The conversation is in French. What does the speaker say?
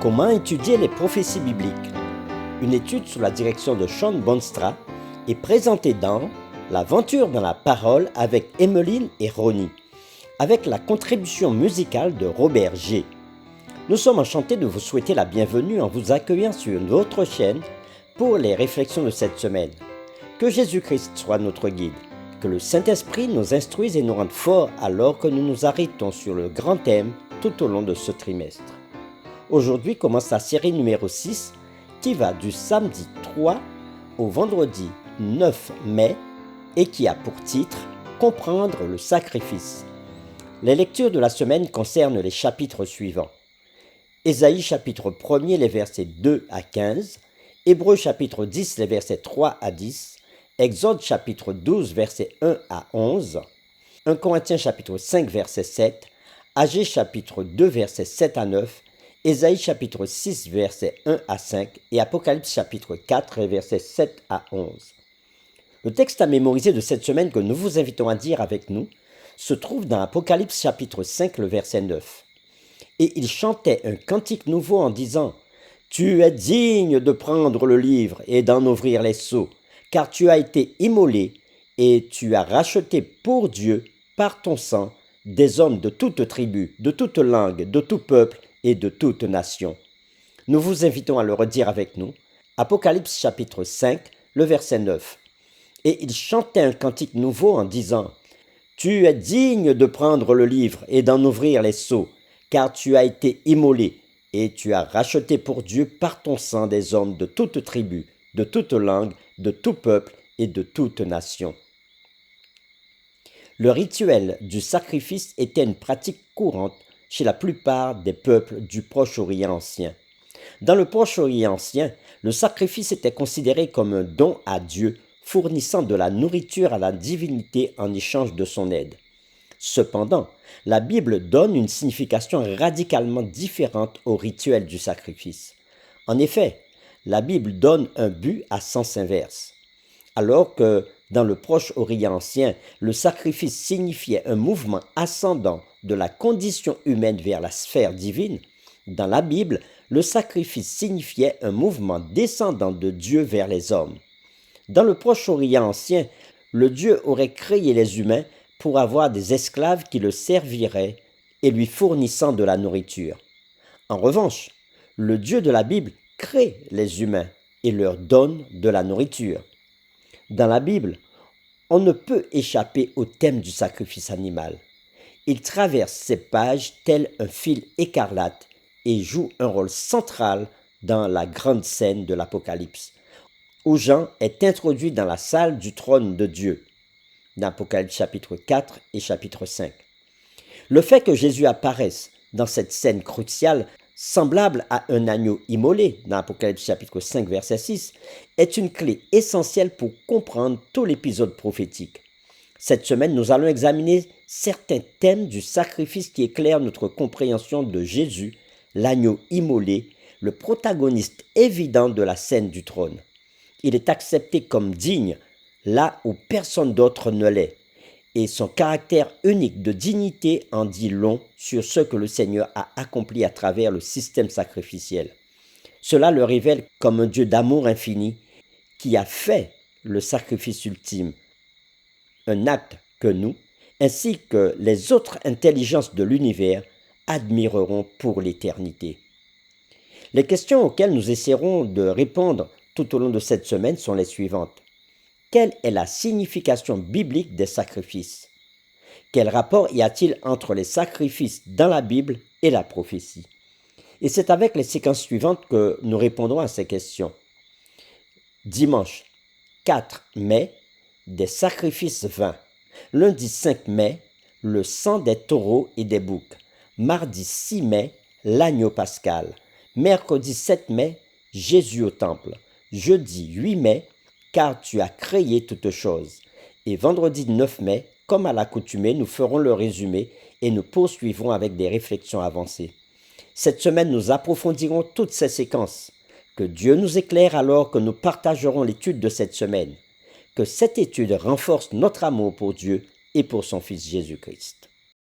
Comment étudier les prophéties bibliques? Une étude sous la direction de Sean Bonstra est présentée dans L'aventure dans la parole avec Emmeline et Ronnie, avec la contribution musicale de Robert G. Nous sommes enchantés de vous souhaiter la bienvenue en vous accueillant sur notre chaîne pour les réflexions de cette semaine. Que Jésus-Christ soit notre guide, que le Saint-Esprit nous instruise et nous rende forts alors que nous nous arrêtons sur le grand thème tout au long de ce trimestre. Aujourd'hui commence la série numéro 6 qui va du samedi 3 au vendredi 9 mai et qui a pour titre « Comprendre le sacrifice ». Les lectures de la semaine concernent les chapitres suivants. Ésaïe chapitre 1er, les versets 2 à 15, Hébreux chapitre 10, les versets 3 à 10, Exode chapitre 12, versets 1 à 11, 1 Corinthiens chapitre 5, verset 7, Agée chapitre 2, versets 7 à 9, Ésaïe chapitre 6, versets 1 à 5 et Apocalypse chapitre 4, versets 7 à 11. Le texte à mémoriser de cette semaine que nous vous invitons à dire avec nous se trouve dans Apocalypse chapitre 5, le verset 9. Et il chantait un cantique nouveau en disant « Tu es digne de prendre le livre et d'en ouvrir les sceaux, car tu as été immolé et tu as racheté pour Dieu par ton sang des hommes de toute tribu, de toute langue, de tout peuple et de toute nation. » Nous vous invitons à le redire avec nous. Apocalypse chapitre 5, le verset 9. Et il chantait un cantique nouveau en disant « Tu es digne de prendre le livre et d'en ouvrir les sceaux, car tu as été immolé et tu as racheté pour Dieu par ton sang des hommes de toute tribu, de toute langue, de tout peuple et de toute nation. » Le rituel du sacrifice était une pratique courante chez la plupart des peuples du Proche-Orient ancien. Dans le Proche-Orient ancien, le sacrifice était considéré comme un don à Dieu, fournissant de la nourriture à la divinité en échange de son aide. Cependant, la Bible donne une signification radicalement différente au rituel du sacrifice. En effet, la Bible donne un but à sens inverse. Alors que dans le Proche-Orient ancien, le sacrifice signifiait un mouvement ascendant de la condition humaine vers la sphère divine, dans la Bible, le sacrifice signifiait un mouvement descendant de Dieu vers les hommes. Dans le Proche-Orient ancien, le Dieu aurait créé les humains pour avoir des esclaves qui le serviraient et lui fournissant de la nourriture. En revanche, le Dieu de la Bible crée les humains et leur donne de la nourriture. Dans la Bible, on ne peut échapper au thème du sacrifice animal. Il traverse ces pages tel un fil écarlate et joue un rôle central dans la grande scène de l'Apocalypse, où Jean est introduit dans la salle du trône de Dieu, dans Apocalypse chapitre 4 et chapitre 5. Le fait que Jésus apparaisse dans cette scène cruciale, semblable à un agneau immolé, dans Apocalypse chapitre 5 verset 6, est une clé essentielle pour comprendre tout l'épisode prophétique. Cette semaine, nous allons examiner certains thèmes du sacrifice qui éclairent notre compréhension de Jésus, l'agneau immolé, le protagoniste évident de la scène du trône. Il est accepté comme digne là où personne d'autre ne l'est, et son caractère unique de dignité en dit long sur ce que le Seigneur a accompli à travers le système sacrificiel. Cela le révèle comme un Dieu d'amour infini qui a fait le sacrifice ultime, un acte que nous, ainsi que les autres intelligences de l'univers, admireront pour l'éternité. Les questions auxquelles nous essaierons de répondre tout au long de cette semaine sont les suivantes. Quelle est la signification biblique des sacrifices? Quel rapport y a-t-il entre les sacrifices dans la Bible et la prophétie? Et c'est avec les séquences suivantes que nous répondrons à ces questions. Dimanche 4 mai, des sacrifices vains. Lundi 5 mai, le sang des taureaux et des boucs. Mardi 6 mai, l'agneau pascal. Mercredi 7 mai, Jésus au temple. Jeudi 8 mai, car tu as créé toutes choses. Et vendredi 9 mai, comme à l'accoutumée, nous ferons le résumé et nous poursuivrons avec des réflexions avancées. Cette semaine, nous approfondirons toutes ces séquences. Que Dieu nous éclaire alors que nous partagerons l'étude de cette semaine. Que cette étude renforce notre amour pour Dieu et pour son Fils Jésus-Christ.